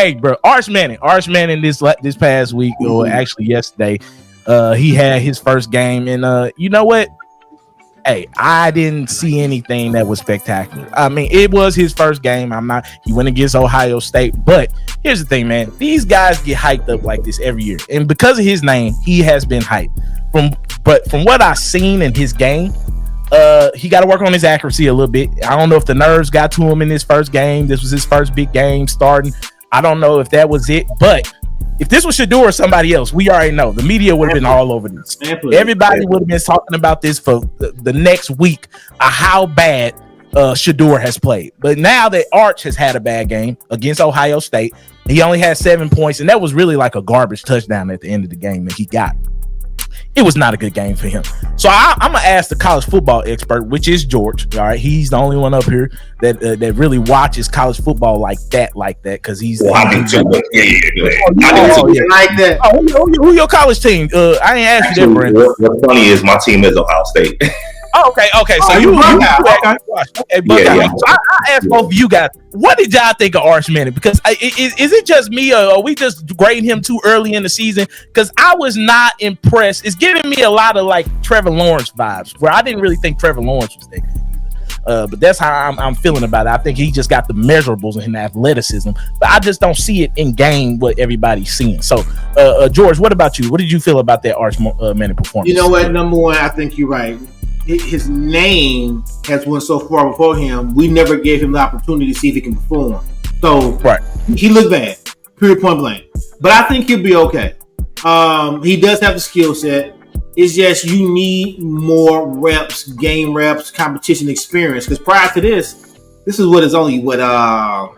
Hey, bro, Arch Manning this past week, or actually yesterday, he had his first game, and you know what? Hey, I didn't see anything that was spectacular. I mean, it was his first game. He went against Ohio State, but here's the thing, man. These guys get hyped up like this every year, and because of his name, he has been hyped. From what I've seen in his game, he got to work on his accuracy a little bit. I don't know if the nerves got to him in his first game. This was his first big game starting. I don't know if that was it, but if this was Shedeur or somebody else, we already know the media would have been all over this. Everybody would have been talking about this for the next week, how bad Shedeur has played. But now that Arch has had a bad game against Ohio State, he only had 7 points, and that was really like a garbage touchdown at the end of the game that he got. It was not a good game for him. So I'm gonna ask the college football expert, which is George. All right, he's the only one up here that really watches college football like that, because he's. Well, I do too. Yeah. Like that. Who your college team? I ain't asked you that, Brandon. What's funny is my team is Ohio State. Okay. So you okay, So I asked both of you guys, what did y'all think of Arch Manning? Because is it just me, or are we just grading him too early in the season? Because I was not impressed. It's giving me a lot of like Trevor Lawrence vibes, where I didn't really think Trevor Lawrence was that good. But that's how I'm feeling about it. I think he just got the measurables in the athleticism, but I just don't see it in game what everybody's seeing. So, George, what about you? What did you feel about that Arch Manning performance? You know what? Number one, I think you're right. His name has went so far before him. We never gave him the opportunity to see if he can perform. So he looked bad, period, point blank. But I think he'll be okay. He does have the skill set. It's just you need more reps, game reps, competition experience. Because prior to this is what is only 12th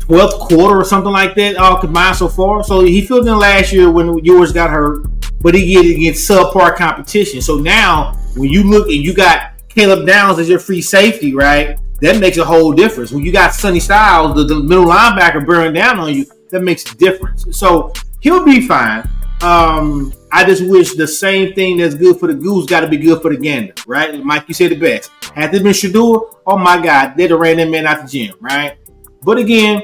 quarter or something like that, all combined so far. So he filled in last year when yours got hurt, but he get against subpar competition. So now when you look and you got Caleb Downs as your free safety, right? That makes a whole difference. When you got Sonny Styles, the middle linebacker, bearing down on you, that makes a difference. So he'll be fine. I just wish the same thing that's good for the goose got to be good for the gander, right? Mike, you said the best. Had this been Shedeur, oh my God, they'd have ran that man out the gym, right? But again,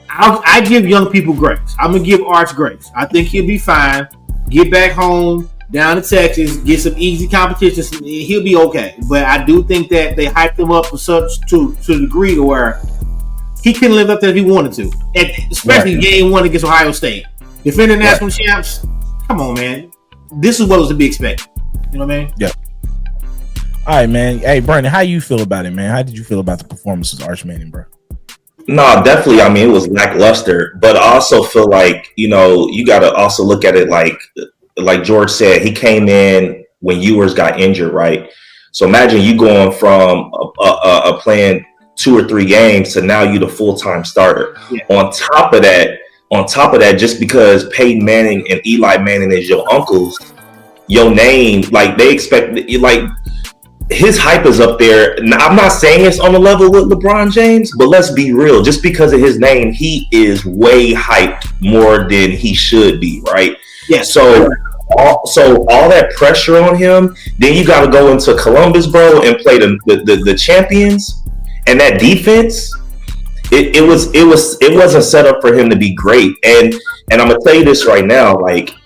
I give young people grace. I'm going to give Arch grace. I think he'll be fine. Get back home, down to Texas, get some easy competitions, he'll be okay. But I do think that they hyped him up to a degree to where he couldn't live up there if he wanted to. Especially game one against Ohio State. Defending national champs, come on, man. This is what was to be expected. You know what I mean? Yeah. All right, man. Hey, Brandon, how you feel about it, man? How did you feel about the performances of Arch Manning, bro? No, definitely. I mean, it was lackluster, but I also feel like, you got to also look at it like George said, he came in when Ewers got injured, right? So imagine you going from playing 2 or 3 games to now you the full-time starter. Yeah. On top of that, just because Peyton Manning and Eli Manning is your uncles, your name, like they expect, like his hype is up there. Now, I'm not saying it's on the level with LeBron James, but let's be real. Just because of his name, he is way hyped more than he should be, right? Yeah. So all that pressure on him, then you got to go into Columbus, bro, and play the champions, and that defense. It wasn't set up for him to be great, and I'm gonna tell you this right now, like.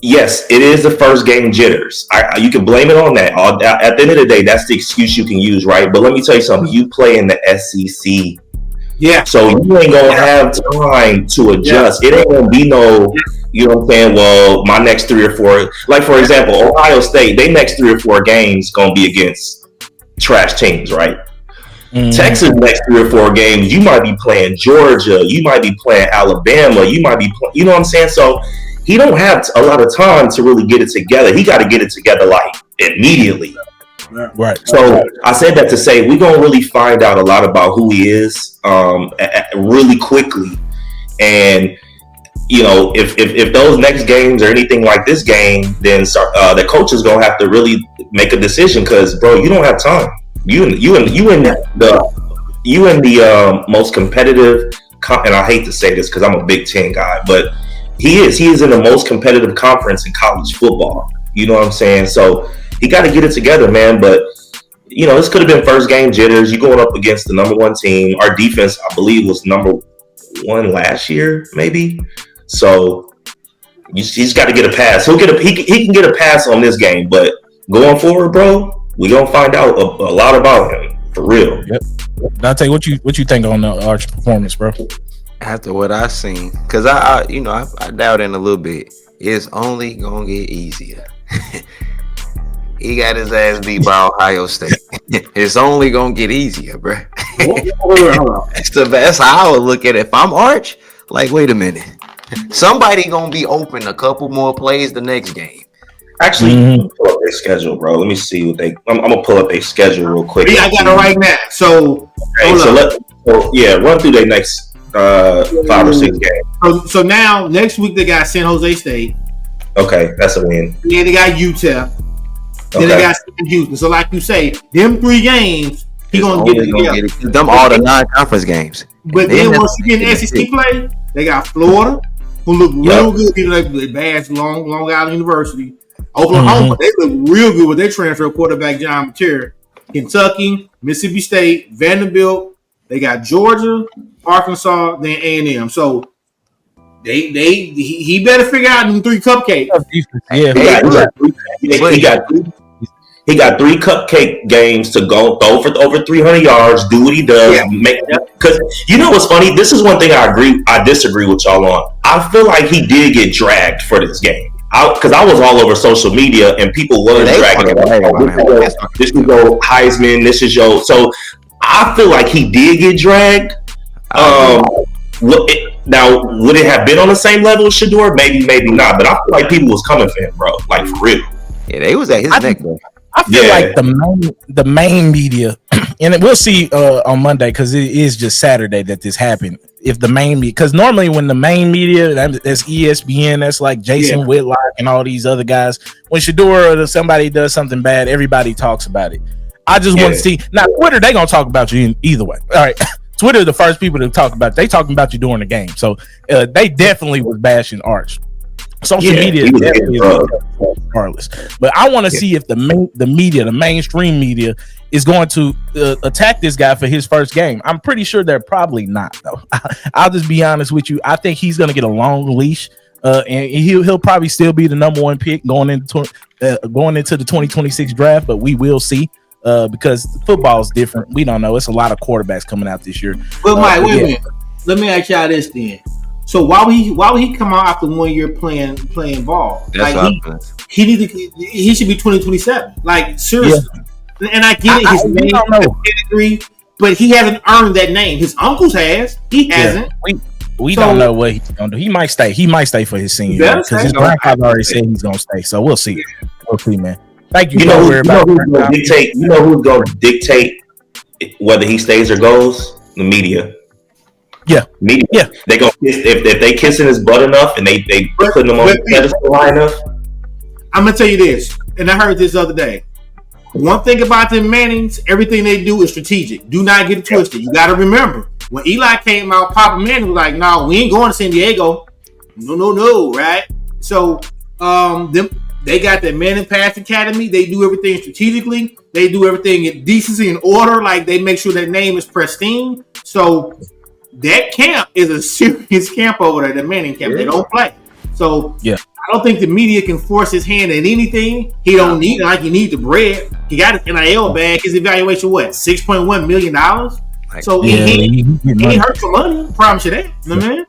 Yes, it is the first game jitters. You can blame it on that. At the end of the day, that's the excuse you can use, right? But let me tell you something. You play in the SEC. Yeah. So you ain't going to have time to adjust. Yeah. It ain't going to be no, you know what I'm saying, well, my next 3 or 4. Like, for example, Ohio State, they next 3 or 4 games going to be against trash teams, right? Texas next 3 or 4 games, you might be playing Georgia. You might be playing Alabama. You might be you know what I'm saying? So he don't have a lot of time to really get it together. He got to get it together like immediately. Right. So I said that to say we're gonna really find out a lot about who he is really quickly, and if those next games are anything like this game, then the coach is gonna have to really make a decision because, bro, you don't have time. You in the most competitive, and I hate to say this because I'm a Big Ten guy, but he is in the most competitive conference in college football. You know what I'm saying? So he got to get it together, man. But this could have been first game jitters. You going up against the number 1 team. Our defense, I believe, was number won last year, maybe. So he's got to get a pass. He can get a pass on this game, but going forward, bro, we gonna find out a lot about him for real. Yep. Dante, what you think on the Arch performance, bro? After what I seen, because I doubt in a little bit. It's only gonna get easier. He got his ass beat by Ohio State. It's only gonna get easier, bro. That's how I would look at it. If I'm Arch, like, wait a minute, somebody gonna be open a couple more plays the next game. Actually, pull up their schedule, bro. Let me see what they. I'm gonna pull up their schedule real quick. Yeah, I got it right now. So, run through their next 5 or 6 games. So now next week they got San Jose State. Okay, that's a win. Yeah, they got Utah. Then they got Houston. So, like you say, them 3 games, he gonna get it. Them all the non-conference games. But then once you get in SEC play, they got Florida, who look real good. You know, they badge Long Island University. Oklahoma, they look real good with their transfer quarterback John Mateer. Kentucky, Mississippi State, Vanderbilt. They got Georgia, Arkansas, then A&M. So he better figure out them 3 cupcakes. Yeah, he got 3 cupcake games to go throw for over 300 yards. Do what he does. Because you know what's funny? This is one thing I disagree with y'all on. I feel like he did get dragged for this game. Because I was all over social media and people was dragging him. This is your Heisman. This is your. So I feel like he did get dragged. Now, would it have been on the same level as Shedeur? Maybe not. But I feel like people was coming for him, bro. Like, for real. Yeah, they was at his neck, bro. I feel like the main media, and we'll see on Monday because it is just Saturday that this happened. If the main media, because normally when the main media, that's ESPN, that's like Jason Whitlock and all these other guys. When Shedeur or somebody does something bad, everybody talks about it. I just want to see. Now, Twitter, they gonna talk about you either way. All right, Twitter, the first people to talk about. They talking about you during the game, so they definitely was bashing Arch. Social media is definitely regardless, but I want to see if the media, the mainstream media, is going to attack this guy for his first game. I'm pretty sure they're probably not, though. I'll just be honest with you. I think he's going to get a long leash, and he'll probably still be the number 1 pick going into the 2026 draft. But we will see because football is different. We don't know. It's a lot of quarterbacks coming out this year. Well, Mike, wait a minute. Let me ask y'all this then. So why would he come out after 1 year playing ball? That's like he should be 2027. Like, seriously. Yeah. And I get it, his name pedigree, but he hasn't earned that name. His uncles has. He hasn't. We don't know what he's gonna do. He might stay. He might stay for his senior year because his grandfather already said he's gonna stay. So we'll see. We'll see, man. Thank you. You know who's gonna dictate whether he stays or goes? The media. Yeah, media. Yeah, they gonna if they kissing his butt enough and they putting him on the pedestal high enough. I'm gonna tell you this, and I heard this the other day. One thing about the Mannings, everything they do is strategic. Do not get it twisted. You got to remember when Eli came out, Papa Manning was like, "No, we ain't going to San Diego." No, right? So, they got the Manning Pass Academy. They do everything strategically. They do everything in decency and order. Like, they make sure that name is pristine. So that camp is a serious camp over there, the Manning camp. They don't play. So I don't think the media can force his hand at anything. He don't need it like he needs the bread. He got his NIL bag. His evaluation, $6.1 million? So he ain't hurt for money. I promise you that. You know what I mean?